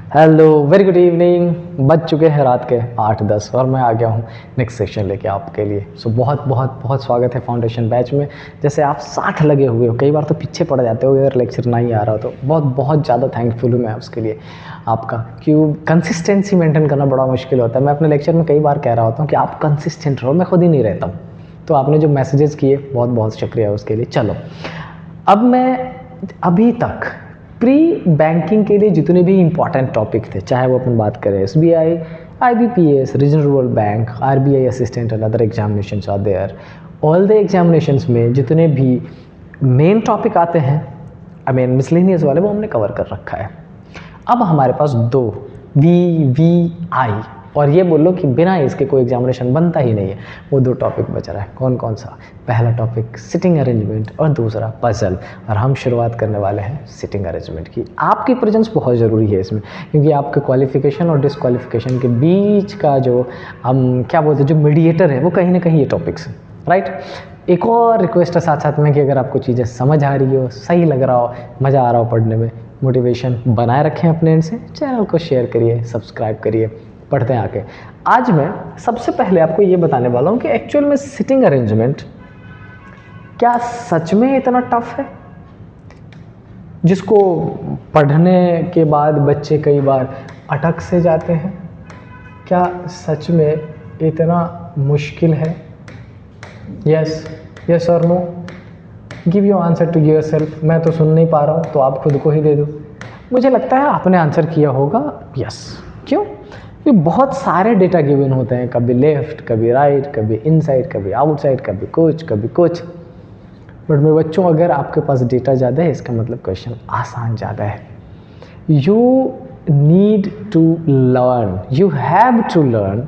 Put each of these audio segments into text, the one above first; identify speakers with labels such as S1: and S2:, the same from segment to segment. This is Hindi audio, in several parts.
S1: Hello, very good evening. बज चुके हैं रात के 8:10 और मैं आ गया हूँ नेक्स्ट सेशन लेके आपके लिए। सो बहुत बहुत बहुत स्वागत है फाउंडेशन बैच में। जैसे आप साथ लगे हुए हो, कई बार तो पीछे पड़ जाते हो अगर लेक्चर नहीं आ रहा हो तो बहुत बहुत ज़्यादा थैंकफुल हूँ मैं उसके लिए आपका। क्यों कंसिस्टेंसी मेंटेन करना बड़ा मुश्किल होता है। मैं अपने लेक्चर में कई बार कह रहा होता हूँ कि आप कंसिस्टेंट रहो, मैं खुद ही नहीं रहता हूँ। तो आपने जो मैसेजेस किए बहुत बहुत शुक्रिया उसके लिए। चलो, अब मैं अभी तक प्री बैंकिंग के लिए जितने भी इंपॉर्टेंट टॉपिक थे, चाहे वो अपन बात करें SBI, IBPS, regional rural bank, RBI assistant and other examinations are there, all the examinations में जितने भी मेन टॉपिक आते हैं, आई मीन मिसलेनियस वाले, वो हमने कवर कर रखा है। अब हमारे पास दो VVI, और ये बोलो कि बिना इसके कोई एग्जामिनेशन बनता ही नहीं है, वो दो टॉपिक बच रहा है। कौन कौन सा? पहला टॉपिक सिटिंग अरेंजमेंट और दूसरा पजल। और हम शुरुआत करने वाले हैं सिटिंग अरेंजमेंट की। आपकी प्रेजेंस बहुत ज़रूरी है इसमें, क्योंकि आपके क्वालिफिकेशन और डिसक्वालिफिकेशन के बीच का जो हम क्या बोलते हैं, जो मीडिएटर है, वो कहीं ना कहीं ये टॉपिक्स हैं, राइट। एक और रिक्वेस्ट है साथ साथ में कि अगर आपको चीज़ें समझ आ रही हो, सही लग रहा हो, मज़ा आ रहा हो पढ़ने में, मोटिवेशन बनाए रखें अपने एंड से, चैनल को शेयर करिए, सब्सक्राइब करिए, पढ़ते हैं आके। आज मैं सबसे पहले आपको ये बताने वाला हूँ कि एक्चुअल में सिटिंग अरेंजमेंट क्या सच में इतना टफ है, जिसको पढ़ने के बाद बच्चे कई बार अटक से जाते हैं? क्या सच में इतना मुश्किल है? यस और no? Give your answer to yourself. मैं तो सुन नहीं पा रहा हूँ, तो आप खुद को ही दे दो। मुझे लगता है आपने आंसर किया होगा यस। क्यों? ये बहुत सारे डेटा गिवन होते हैं, कभी लेफ्ट, कभी राइट, कभी इनसाइड, कभी आउटसाइड, कभी कुछ। बट मेरे बच्चों, अगर आपके पास डेटा ज़्यादा है, इसका मतलब क्वेश्चन आसान ज़्यादा है। You need to learn, you have to learn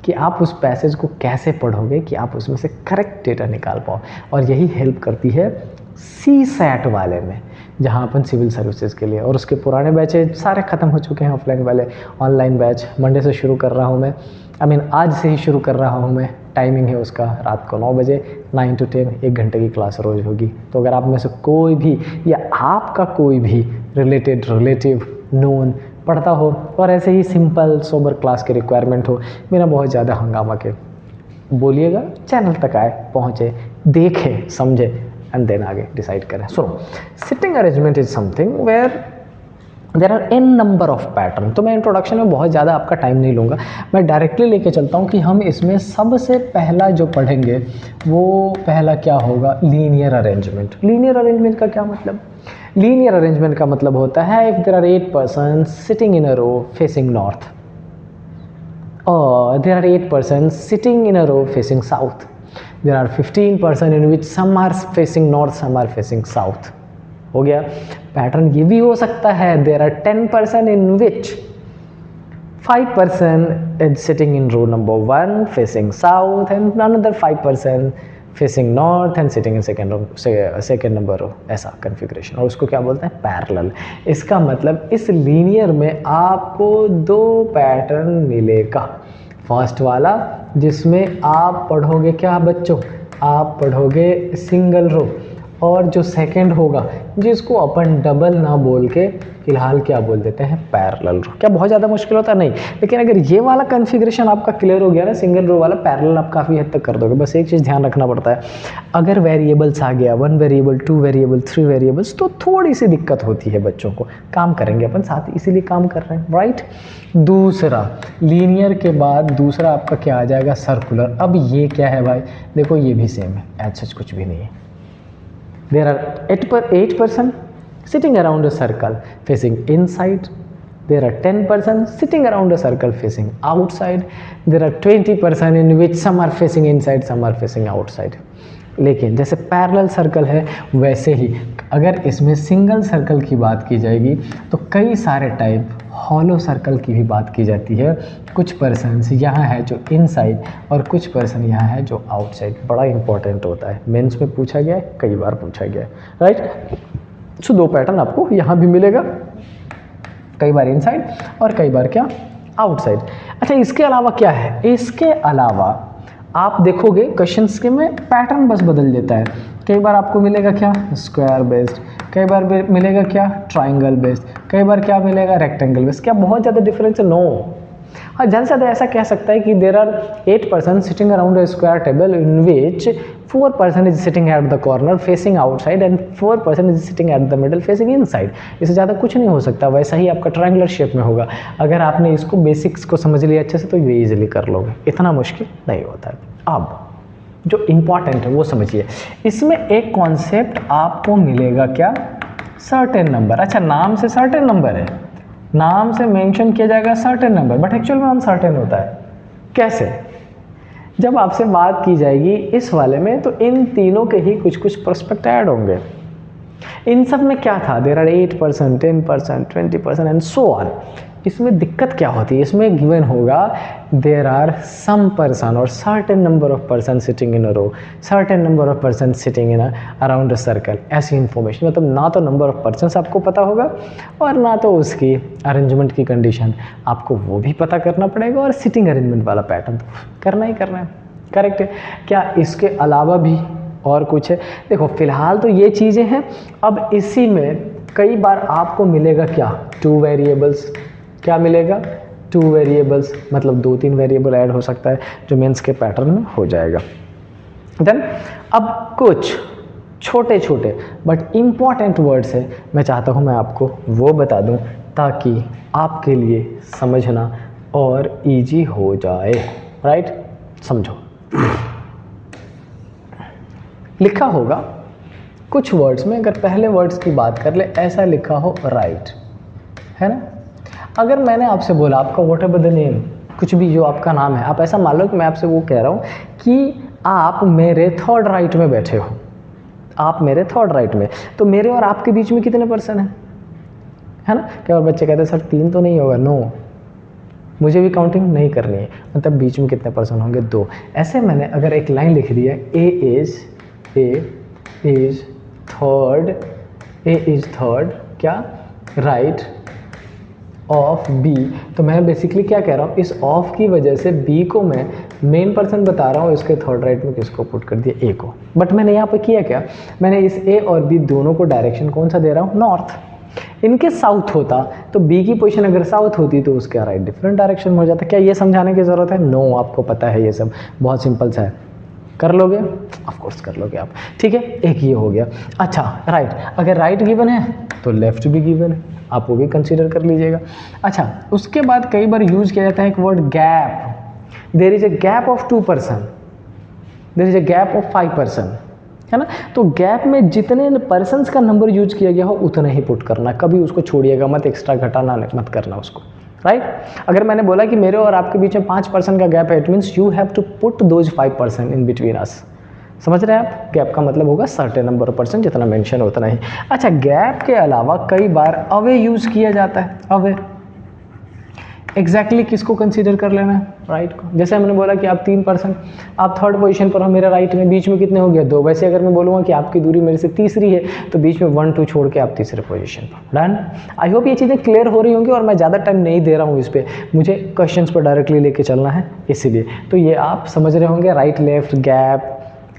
S1: कि आप उस पैसेज को कैसे पढ़ोगे कि आप उसमें से करेक्ट डेटा निकाल पाओ। और यही हेल्प करती है CSAT वाले में, जहाँ अपन सिविल सर्विसेज के लिए, और उसके पुराने बैचेज सारे ख़त्म हो चुके हैं, ऑफलाइन वाले। ऑनलाइन बैच मंडे से शुरू कर रहा हूँ मैं, आज से ही शुरू कर रहा हूँ मैं। टाइमिंग है उसका रात को 9 बजे, 9 to 10, 1 घंटे की क्लास रोज़ होगी। तो अगर आप में से कोई भी या आपका कोई भी रिलेटिव नोन पढ़ता हो और ऐसे ही सिंपल सोबर क्लास के रिक्वायरमेंट हो, बिना बहुत ज़्यादा हंगामा के, बोलिएगा, चैनल तक आए, पहुँचे, देखे, समझे एंड देन आगे डिसाइड करें। So sitting arrangement is something where there are n number of pattern. तो मैं इंट्रोडक्शन में बहुत ज़्यादा आपका टाइम नहीं लूँगा, मैं डायरेक्टली लेके चलता हूँ कि हम इसमें सबसे पहला जो पढ़ेंगे वो पहला क्या होगा? Linear arrangement. लीनियर अरेंजमेंट का क्या मतलब? लीनियर अरेंजमेंट का मतलब होता है if there are 8 persons sitting in a row facing north, और there are 8 persons sitting in a row facing south, there are 15 persons in which some are facing north, some are facing south. हो गया। पैटर्न ये भी हो सकता है, there are 10 persons in which 5 persons is sitting in row number 1 facing south and another 5 persons facing north and sitting in second number row। ऐसा कन्फिग्रेशन, और उसको क्या बोलते हैं? पैरेलल। इसका मतलब इस लीनियर में आपको दो पैटर्न मिलेगा। फर्स्ट वाला जिसमें आप पढ़ोगे क्या बच्चों? आप पढ़ोगे सिंगल रो, और जो सेकंड होगा जिसको अपन डबल ना बोल के फिलहाल क्या बोल देते हैं? पैरेलल रो। क्या बहुत ज़्यादा मुश्किल होता है? नहीं। लेकिन अगर ये वाला कन्फिग्रेशन आपका क्लियर हो गया ना, सिंगल रो वाला, पैरेलल आप काफ़ी हद तक कर दोगे। बस एक चीज़ ध्यान रखना पड़ता है, अगर वेरिएबल्स आ गया, 1 वेरिएबल, 2 वेरिएबल, 3 वेरिएबल्स, तो थोड़ी सी दिक्कत होती है बच्चों को। काम करेंगे अपन साथ, इसीलिए काम कर रहे हैं, राइट। दूसरा, लीनियर के बाद दूसरा आपका क्या आ जाएगा? सर्कुलर। अब ये क्या है भाई? देखो, ये भी सेम है, एज सच कुछ भी नहीं है। There are 8 persons sitting around a circle facing inside. There are 10 persons sitting around a circle facing outside. There are 20 persons in which some are facing inside, some are facing outside. लेकिन जैसे पैरेलल सर्कल है, वैसे ही अगर इसमें सिंगल सर्कल की बात की जाएगी तो कई सारे टाइप हॉलो सर्कल की भी बात की जाती है। कुछ पर्सन्स यहाँ है जो इनसाइड, और कुछ पर्सन यहाँ है जो आउटसाइड। बड़ा इंपॉर्टेंट होता है, मेंस में पूछा गया है, कई बार पूछा गया है, राइट। सो दो पैटर्न आपको यहाँ भी मिलेगा, कई बार इनसाइड और कई बार क्या? आउटसाइड। अच्छा, इसके अलावा क्या है? इसके अलावा आप देखोगे क्वेश्चंस के में पैटर्न बस बदल देता है। कई बार आपको मिलेगा क्या? स्क्वायर बेस्ड, कई बार मिलेगा क्या? ट्राइंगल बेस्ड, कई बार क्या मिलेगा, रेक्टेंगल बेस। क्या बहुत ज़्यादा डिफरेंस है? नो। हाँ, ज़्यादा से ज़्यादा ऐसा कह सकता है कि there are 8 person sitting around a square table in which 4 person is sitting at the corner facing outside and 4 person is sitting at the middle facing inside. इससे ज़्यादा कुछ नहीं हो सकता। वैसा ही आपका ट्रायंगुलर शेप में होगा। अगर आपने इसको बेसिक्स को समझ लिया अच्छे से तो ये ईजिली कर लोगे, इतना मुश्किल नहीं होता है। अब जो इम्पॉर्टेंट है वो समझिए। इसमें एक कॉन्सेप्ट आपको मिलेगा क्या, सर्टेन नंबर। अच्छा, नाम से सर्टेन नंबर है, नाम से मेंशन किया जाएगा सर्टेन नंबर, बट एक्चुअल में अनसर्टेन होता है। कैसे? जब आपसे बात की जाएगी इस वाले में तो इन तीनों के ही कुछ कुछ प्रोस्पेक्ट ऐड होंगे। इन सब में क्या था, there are 8%, 10%, 20% and so on. इसमें दिक्कत क्या होती है, इसमें गिवन होगा देर आर सम पर्सन और certain number of person sitting in a row, certain number of person sitting in around a circle. ऐसी इन्फॉर्मेशन, मतलब ना तो नंबर ऑफ पर्सन आपको पता होगा और ना तो उसकी अरेंजमेंट की कंडीशन, आपको वो भी पता करना पड़ेगा और सिटिंग अरेंजमेंट वाला पैटर्न तो करना ही करना है। करेक्ट है क्या? इसके अलावा भी और कुछ है? देखो फिलहाल तो ये चीज़ें हैं। अब इसी में कई बार आपको मिलेगा क्या, 2 वेरिएबल्स। क्या मिलेगा? 2 वेरिएबल्स, मतलब 2-3 वेरिएबल ऐड हो सकता है जो मेंस के पैटर्न में हो जाएगा। देन अब कुछ छोटे छोटे बट इम्पॉर्टेंट वर्ड्स है, मैं चाहता हूँ मैं आपको वो बता दूँ ताकि आपके लिए समझना और इजी हो जाए। राइट? समझो, लिखा होगा कुछ वर्ड्स में, अगर पहले वर्ड्स की बात कर ले, ऐसा लिखा हो राइट, है ना? अगर मैंने आपसे बोला आपका वॉट एवर द नेम, कुछ भी जो आपका नाम है, आप ऐसा मान लो कि मैं आपसे वो कह रहा हूँ कि आप मेरे थर्ड राइट में बैठे हो, आप मेरे थर्ड राइट में, तो मेरे और आपके बीच में कितने पर्सन हैं, है ना? क्या और बच्चे कहते हैं सर 3 तो नहीं होगा। नो, मुझे भी काउंटिंग नहीं करनी है, मतलब बीच में कितने पर्सन होंगे, 2। ऐसे मैंने अगर एक लाइन लिख दी है, ए इज थर्ड क्या, राइट ऑफ बी, तो मैं बेसिकली क्या कह रहा हूँ, इस ऑफ की वजह से बी को मैं मेन पर्सन बता रहा हूँ, इसके थर्ड राइट में किसको पुट कर दिया, ए को। बट मैंने यहाँ पे किया क्या, मैंने इस ए और बी दोनों को डायरेक्शन कौन सा दे रहा हूँ, नॉर्थ। इनके साउथ होता तो बी की पोजीशन अगर साउथ होती तो उसका राइट डिफरेंट डायरेक्शन में हो जाता। क्या ये समझाने की ज़रूरत है? नो, आपको पता है ये सब बहुत सिंपल सा है, कर लोगे, ऑफ कोर्स कर लोगे आप। ठीक है, एक ये हो गया। अच्छा, राइट, अगर राइट गिवन है तो लेफ्ट भी गिवन है, आप वो भी कंसीडर कर लीजिएगा। अच्छा, उसके बाद कई बार यूज किया जाता है एक word gap. There is a gap of 2 person, there is a gap of 5 person, है ना? तो गैप में जितने पर्सन्स का नंबर यूज किया गया हो उतना ही पुट करना, कभी उसको छोड़िएगा मत, एक्स्ट्रा घटाना मत करना उसको। राइट? अगर मैंने बोला कि मेरे और आपके बीच में 5 पर्सन का गैप है, it means you have to put those 5 person in between us. समझ रहे हैं आप? गैप का मतलब होगा सर्टेन नंबर ऑफ पर्सन, जितना मेंशन उतना ही। अच्छा, गैप के अलावा कई बार अवे यूज किया जाता है। अवे एग्जैक्टली किसको कंसीडर कर लेना है, राइट को। जैसे मैंने बोला कि आप 3 पर्सन, आप थर्ड पोजीशन पर हो मेरे राइट में, बीच में कितने हो गए, 2। वैसे अगर मैं बोलूँगा कि आपकी दूरी मेरे से तीसरी है तो बीच में 1-2 छोड़ के आप तीसरे पोजीशन पर। डन? आई होप ये चीज़ें क्लियर हो रही होंगी और मैं ज़्यादा टाइम नहीं दे रहा हूँ इस पर, मुझे क्वेश्चंस पर डायरेक्टली लेके चलना है इसीलिए। तो ये आप समझ रहे होंगे, right left gap,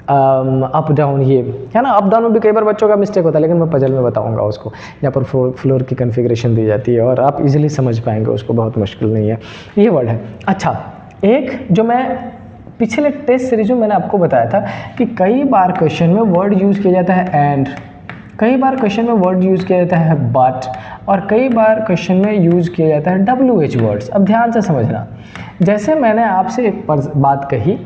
S1: up down, ये है ना। अप डाउन में भी कई बार बच्चों का मिस्टेक होता है, लेकिन मैं पजल में बताऊंगा उसको, यहाँ पर फ्लोर की कन्फिग्रेशन दी जाती है और आप इजीली समझ पाएंगे उसको, बहुत मुश्किल नहीं है। ये वर्ड है। अच्छा, एक जो मैं पिछले टेस्ट सीरीज में मैंने आपको बताया था कि कई बार क्वेश्चन में वर्ड यूज़ किया जाता है एंड, कई बार क्वेश्चन में वर्ड यूज़ किया जाता है बट, और कई बार क्वेश्चन में यूज़ किया जाता है WH वर्ड्स। अब ध्यान से समझना, जैसे मैंने आपसे एक बात कही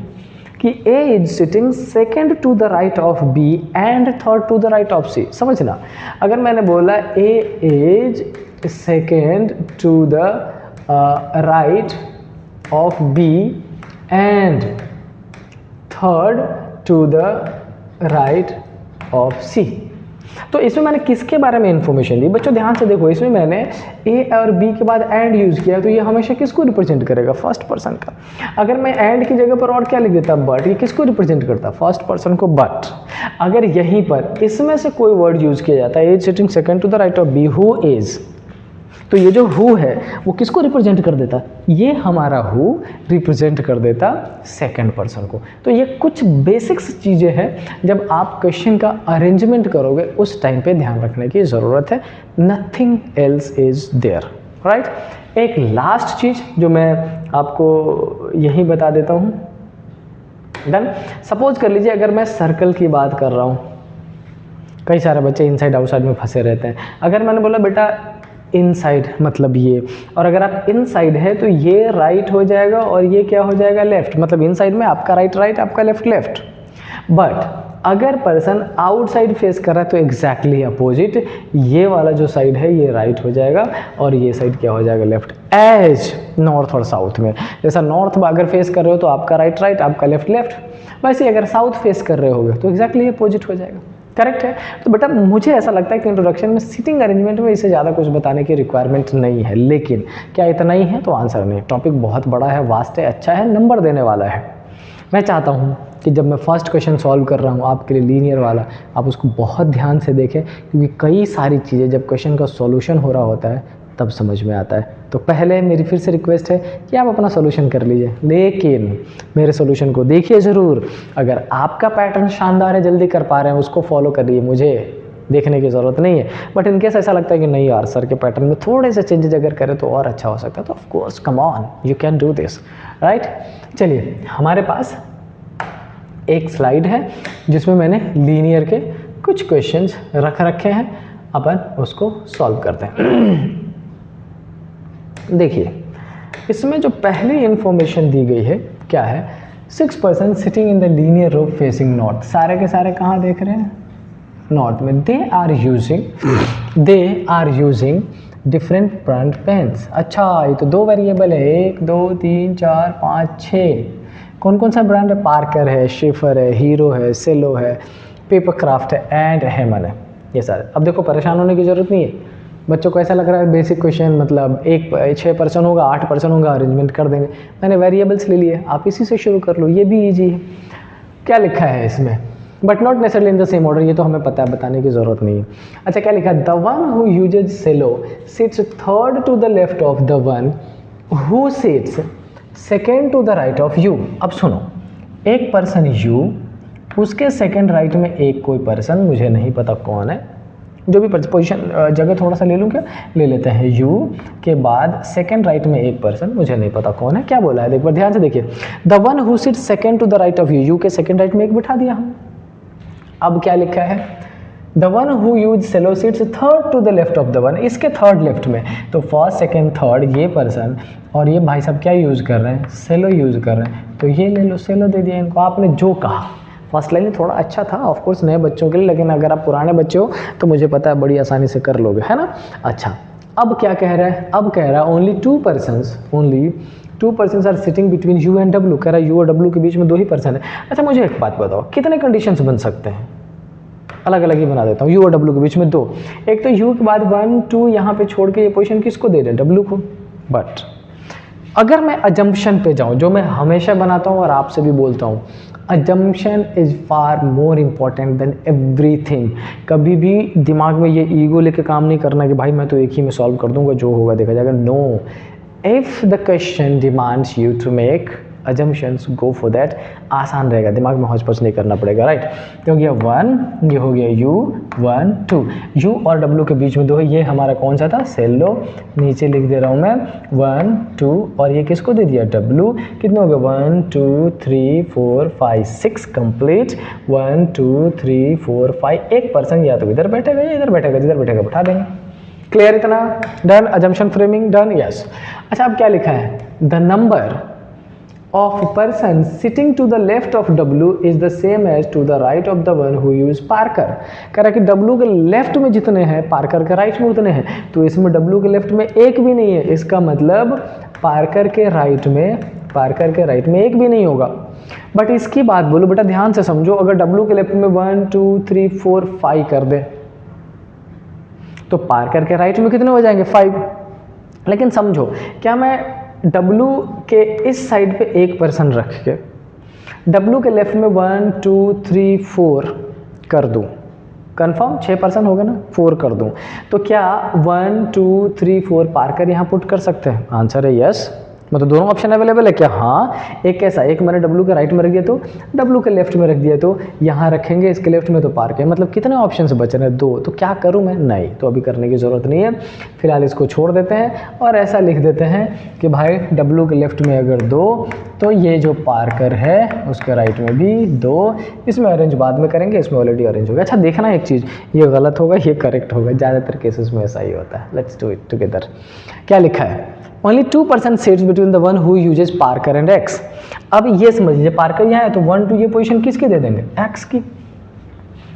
S1: कि A is sitting second to the right of B and third to the right of C। समझना, अगर मैंने बोला A is second to the right of B and third to the right of C, तो इसमें मैंने किसके बारे में इंफॉर्मेशन दी? बच्चों ध्यान से देखो, इसमें मैंने ए और बी के बाद एंड यूज़ किया, तो ये हमेशा किसको रिप्रेजेंट करेगा? फर्स्ट पर्सन का। अगर मैं एंड की जगह पर और क्या लिख देता, बट, ये किसको रिप्रेजेंट करता? फर्स्ट पर्सन को, बट। अगर यहीं पर इसमें से कोई वर्ड यूज़ किया जाता है, as sitting second to the right of B, who is, तो ये जो हु है वो किसको रिप्रेजेंट कर देता? ये हमारा हु रिप्रेजेंट कर देता सेकंड पर्सन को। तो ये कुछ बेसिक्स चीज़ें हैं, जब आप क्वेश्चन का अरेंजमेंट करोगे उस टाइम पे ध्यान रखने की ज़रूरत है। Nothing else is there, right. एक लास्ट चीज़ जो मैं आपको यही बता देता हूँ, डन। सपोज कर लीजिए अगर मैं सर्कल की बात कर रहा हूँ, कई सारे बच्चे इनसाइड आउटसाइड में फंसे रहते हैं। अगर मैंने बोला बेटा इनसाइड मतलब ये, और अगर आप इनसाइड है तो ये राइट हो जाएगा और ये क्या हो जाएगा? लेफ्ट। मतलब इनसाइड में आपका राइट राइट, आपका लेफ्ट लेफ्ट। बट अगर पर्सन आउटसाइड फेस कर रहा है तो एग्जैक्टली अपोजिट, ये वाला जो साइड है ये राइट हो जाएगा और ये साइड क्या हो जाएगा? लेफ्ट। एज नॉर्थ और साउथ में, जैसा नॉर्थ अगर फेस कर रहे हो तो आपका राइट राइट, आपका लेफ्ट लेफ्ट, वैसे अगर साउथ फेस कर रहे होगे तो एग्जैक्टली अपोजिट हो जाएगा। करेक्ट है। तो बेटा मुझे ऐसा लगता है कि इंट्रोडक्शन में सिटिंग अरेंजमेंट में इससे ज़्यादा कुछ बताने की रिक्वायरमेंट नहीं है, लेकिन क्या इतना ही है? तो आंसर नहीं। टॉपिक बहुत बड़ा है, वास्ट है, अच्छा है, नंबर देने वाला है। मैं चाहता हूँ कि जब मैं फर्स्ट क्वेश्चन सॉल्व कर रहा हूँ आपके लिए लीनियर वाला, आप उसको बहुत ध्यान से देखें, क्योंकि कई सारी चीज़ें जब क्वेश्चन का सॉल्यूशन हो रहा होता है तब समझ में आता है। तो पहले मेरी फिर से रिक्वेस्ट है कि आप अपना सॉल्यूशन कर लीजिए, लेकिन मेरे सॉल्यूशन को देखिए ज़रूर। अगर आपका पैटर्न शानदार है, जल्दी कर पा रहे हैं, उसको फॉलो करिए, मुझे देखने की ज़रूरत नहीं है। बट इनकेस ऐसा लगता है कि नहीं यार सर के पैटर्न में थोड़े से चेंजेस अगर करें तो और अच्छा हो सकता है, तो of course come on, you can do this, right. चलिए, हमारे पास एक स्लाइड है जिसमें मैंने लीनियर के कुछ क्वेश्चंस रख रखे हैं, अपन उसको सॉल्व करते हैं। देखिए, इसमें जो पहली इंफॉर्मेशन दी गई है क्या है? 6 person sitting in the linear row facing north. सारे के सारे कहाँ देख रहे हैं? नॉर्थ में। They are using different brand pens. अच्छा, ये तो 2 वेरिएबल है, 1 2 3 4 5 6। कौन कौन सा ब्रांड है? पार्कर है, शेफर है, हीरो है, सेलो है, पेपरक्राफ्ट है एंड हेमन है, ये सारे। अब देखो, परेशान होने की ज़रूरत नहीं है। बच्चों को ऐसा लग रहा है बेसिक क्वेश्चन, मतलब 6 पर्सन होगा, 8 पर्सन होगा, अरेंजमेंट कर देंगे। मैंने वेरिएबल्स ले लिए, आप इसी से शुरू कर लो, ये भी ईजी है। क्या लिखा है इसमें? But not necessarily in the same order, ये तो हमें पता है, बताने की ज़रूरत नहीं है। अच्छा, क्या लिखा है? The one who uses Cello sits third to the left of the one who sits second to the right of U. अब सुनो, एक पर्सन यू, उसके सेकेंड राइट में एक कोई पर्सन, मुझे नहीं पता कौन है, जो भी पोजीशन जगह थोड़ा सा ले लूँ क्या? ले लेते हैं। यू के बाद सेकंड राइट में एक पर्सन, मुझे नहीं पता कौन है। क्या बोला है? एक बार ध्यान से देखिए। The one who sit second to the right of U, U के सेकंड राइट में एक बिठा दिया हम। अब क्या लिखा है? The one who use Cello sits third to the left of the one, इसके थर्ड लेफ्ट में। तो फर्स्ट सेकंड थर्ड ये पर्सन, और ये भाई साहब क्या यूज़ कर रहे हैं? सेलो यूज़ कर रहे हैं, तो ये ले लो, सेलो दे दिया इनको। आपने जो कहा फर्स्ट लाइन थोड़ा अच्छा था ऑफ कोर्स नए बच्चों के लिए, लेकिन अगर आप पुराने बच्चे हो तो मुझे पता है बड़ी आसानी से कर लोगे, है ना। अच्छा, अब क्या कह रहा है? अब कह रहा है only two persons are sitting between U and W. कह रहा है यू और डब्ल्यू के बीच में 2 ही पर्सन है। अच्छा, मुझे एक बात बताओ, कितने कंडीशंस बन सकते हैं? अलग अलग ही बना देता हूँ। यू और डब्ल्यू के बीच में 2। एक तो यू के बाद 1 2 यहाँ पे छोड़ के ये पोजिशन किसको दे रहे? डब्ल्यू को। बट अगर मैं अजम्पशन पे जाऊँ, जो मैं हमेशा बनाता हूँ और आपसे भी बोलता हूँ, assumption is far more important than everything। कभी भी दिमाग में ये ईगो लेके काम नहीं करना कि भाई मैं तो एक ही में सॉल्व कर दूंगा, जो होगा देखा जाएगा। No, if the question demands you to make assumptions, go for that। आसान रहेगा, दिमाग में हौच-पौच नहीं करना पड़ेगा, राइट। क्योंकि ये 1, ये हो गया u 1 2, u और w के बीच में 2 है। ये हमारा कौन सा था? सेलो। नीचे लिख दे रहा हूँ मैं 1 2, और ये किसको दे दिया? w। कितने हो गए? 1 2 3 4 5 6 कंप्लीट। 1 2 3 4 5। एक पर्सन या तो इधर बैठेगा या इधर बैठेगा, जिधर बैठेगा बैठा देंगे। क्लियर इतना? Done. Assumption framing done, yes. अच्छा, अब क्या लिखा है? The number of person sitting to the left of W is the same as to the right of the one who use Parker। कह रहा है कि W के लेफ्ट में जितने हैं पार्कर के राइट में उतने हैं, तो इसमें W के लेफ्ट में एक भी नहीं है। इसका मतलब पार्कर के राइट में एक भी नहीं होगा। बट इसकी बात बोलो बेटा, ध्यान से समझो। अगर W के लेफ्ट में 1 2 3 4 5 कर दे तो पार्कर के राइट में कितने हो जाएंगे? 5। लेकिन समझो, क्या मैं W के इस साइड पे एक पर्सन रख के W के लेफ्ट में 1 2 3 4 कर दूं, कंफर्म 6 पर्सन हो गए ना, 4 कर दूं तो क्या 1 2 3 4 पार्कर यहाँ पुट कर सकते हैं? आंसर है यस। मतलब दोनों ऑप्शन अवेलेबल है क्या? हाँ। एक कैसा, एक मैंने W के राइट में रख दिया तो W के लेफ्ट में रख दिया तो यहाँ रखेंगे, इसके लेफ्ट में तो पार्क है। मतलब कितने ऑप्शन से बच रहे हैं? 2। तो क्या करूँ मैं? नहीं, तो अभी करने की ज़रूरत नहीं है, फिलहाल इसको छोड़ देते हैं और ऐसा लिख देते हैं कि भाई W के लेफ्ट में अगर 2 तो ये जो पार्कर है उसके राइट में भी 2। इसमें अरेंज बाद में करेंगे, इसमें ऑलरेडी अरेंज होगा। अच्छा देखना एक चीज़, ये गलत होगा ये करेक्ट होगा, ज़्यादातर केसेस में ऐसा ही होता है। Let's do it together. क्या लिखा है? Only 2% sits between the one who uses Parker and X। अब ये समझ लीजिए पार्कर यहाँ है तो 1 2 ये पोजीशन किसकी दे देंगे? X की,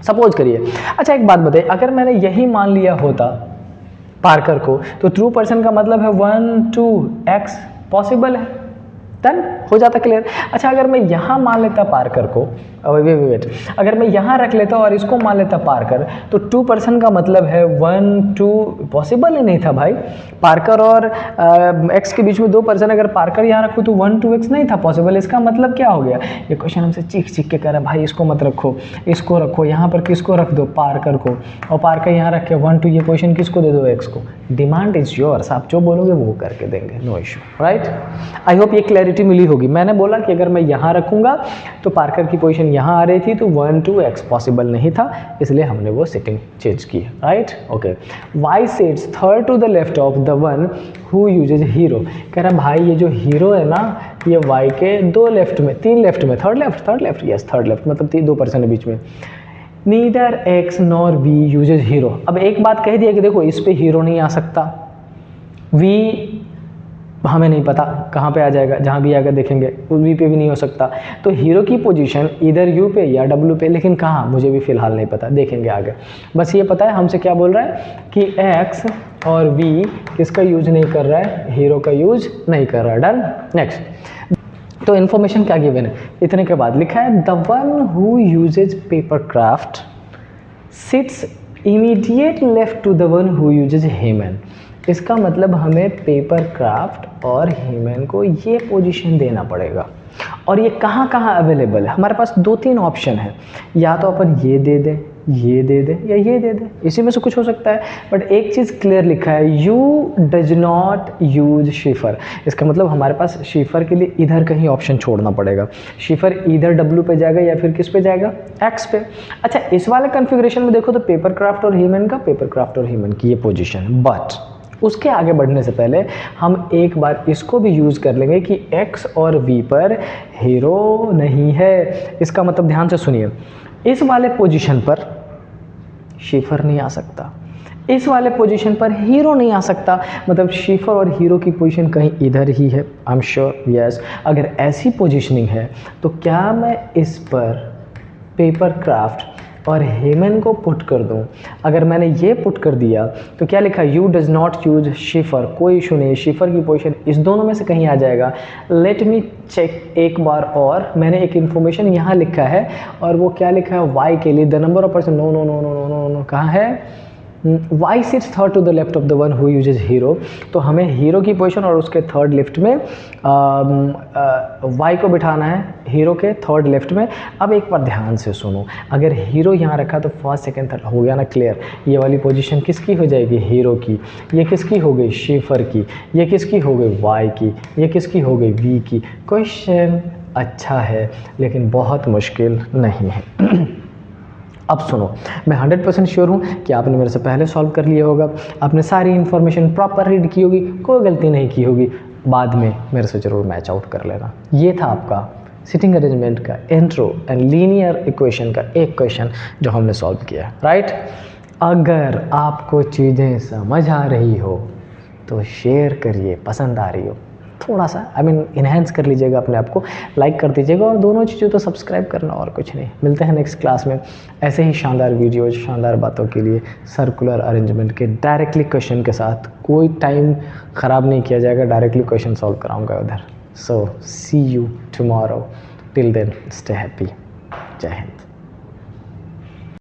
S1: सपोज करिए। अच्छा एक बात बताइए, अगर मैंने यही मान लिया होता पार्कर को तो 2% का मतलब है 1 2 X पॉसिबल है, डन हो जाता क्लियर। अच्छा अगर मैं यहाँ मान लेता पार्कर को, वेट, अगर मैं यहाँ रख लेता और इसको मान लेता पार्कर तो 2% का मतलब है 1 2 पॉसिबल ही नहीं था भाई। पार्कर और एक्स के बीच में 2%, अगर पार्कर यहाँ रखूँ तो 1 2 एक्स नहीं था पॉसिबल। इसका मतलब क्या हो गया? ये क्वेश्चन हमसे चीख चीख के कह रहा है भाई इसको मत रखो, इसको रखो, यहाँ पर किसको रख दो? पार्कर को, और पार्कर यहाँ रख के 1 2 ये पोजिशन किसको दे दो? एक्स को। डिमांड इज योर्स, आप जो बोलोगे वो करके देंगे, no issue, right. I hope ये क्लैरिटी मिली होगी। मैंने बोला कि अगर मैं यहाँ रखूँगा तो पार्कर की पोजीशन यहाँ आ रही थी तो 1 2 एक्स पॉसिबल नहीं था, इसलिए हमने वो सेटिंग चेंज की, right. Okay, Y sits third to the left of the one who uses Hero. कह रहा भाई ये जो हीरो है ना ये वाई के 2 लेफ्ट में, 3 लेफ्ट में, third left, yes third left, मतलब 2% के बीच में। Neither X nor V uses Hero. अब एक बात कह दिया कि देखो इस पे हीरो नहीं आ सकता, वी हमें नहीं पता कहाँ पे आ जाएगा, जहाँ भी आएगा देखेंगे, वी पे भी नहीं हो सकता। तो हीरो की पोजीशन इधर यू पे या डब्ल्यू पे, लेकिन कहाँ मुझे भी फिलहाल नहीं पता, देखेंगे आगे। बस ये पता है हमसे क्या बोल रहा है कि एक्स और वी किसका यूज नहीं कर रहा है? हीरो का यूज नहीं कर रहा है। Done, next. तो इन्फॉर्मेशन क्या गिवन है? इतने के बाद लिखा है the one who uses paper craft sits immediate left to the one who uses हेमन। इसका मतलब हमें पेपर क्राफ्ट और हीमैन को ये पोजीशन देना पड़ेगा। और ये कहाँ कहाँ अवेलेबल है? हमारे पास 2-3 ऑप्शन है, या तो अपन ये दे दें, ये दे दें, या ये दे दें, इसी में से कुछ हो सकता है। बट एक चीज़ क्लियर लिखा है, यू डज नॉट यूज शिफर। इसका मतलब हमारे पास शिफर के लिए इधर कहीं ऑप्शन छोड़ना पड़ेगा। शिफर इधर डब्ल्यू पे जाएगा या फिर किस पे जाएगा? एक्स पे। अच्छा इस वाले कन्फिग्रेशन में देखो तो पेपर क्राफ्ट और हीमैन का, पेपर क्राफ्ट और हीमैन की ये पोजिशन। बट उसके आगे बढ़ने से पहले हम एक बार इसको भी यूज़ कर लेंगे कि x और v पर हीरो नहीं है। इसका मतलब ध्यान से सुनिए, इस वाले पोजीशन पर शिफर नहीं आ सकता, इस वाले पोजीशन पर हीरो नहीं आ सकता, मतलब शिफर और हीरो की पोजीशन कहीं इधर ही है। I am sure, yes. अगर ऐसी पोजीशनिंग है तो क्या मैं इस पर पेपर क्राफ्ट और हेमन को पुट कर दूं? अगर मैंने ये पुट कर दिया तो क्या लिखा? यू डज नॉट यूज शिफर, कोई इशू नहीं, शिफर की पोजीशन इस दोनों में से कहीं आ जाएगा। लेट मी चेक एक बार और। मैंने एक इन्फॉर्मेशन यहाँ लिखा है और वो क्या लिखा है? वाई के लिए the number of person, no no no no no no no, कहाँ है? Y sits third to the left of the one who uses Hero. तो हमें हीरो की पोजीशन और उसके थर्ड लेफ्ट में वाई को बिठाना है, हीरो के थर्ड लेफ्ट में। अब एक बार ध्यान से सुनो, अगर हीरो यहाँ रखा तो फर्स्ट सेकंड थर्ड हो गया ना क्लियर। ये वाली पोजीशन किसकी हो जाएगी? हीरो की। ये किसकी हो गई? शिफर की। ये किसकी हो गई? वाई की। ये किसकी हो गई? वी की। क्वेश्चन अच्छा है लेकिन बहुत मुश्किल नहीं है। अब सुनो, मैं 100% श्योर हूँ कि आपने मेरे से पहले सॉल्व कर लिया होगा, आपने सारी इन्फॉर्मेशन प्रॉपर रीड की होगी, कोई गलती नहीं की होगी। बाद में मेरे से ज़रूर मैच आउट कर लेना। ये था आपका सिटिंग अरेंजमेंट का इंट्रो एंड लीनियर इक्वेशन का एक क्वेश्चन जो हमने सॉल्व किया, राइट। अगर आपको चीज़ें समझ आ रही हो तो शेयर करिए, पसंद आ रही हो थोड़ा सा इन्हेंस कर लीजिएगा अपने आप को, लाइक कर दीजिएगा, और दोनों चीज़ों तो सब्सक्राइब करना और कुछ नहीं। मिलते हैं नेक्स्ट क्लास में ऐसे ही शानदार वीडियोज, शानदार बातों के लिए सर्कुलर अरेंजमेंट के डायरेक्टली क्वेश्चन के साथ। कोई टाइम ख़राब नहीं किया जाएगा, डायरेक्टली क्वेश्चन सॉल्व कराऊंगा उधर। So see you tomorrow, till then stay happy. जय हिंद।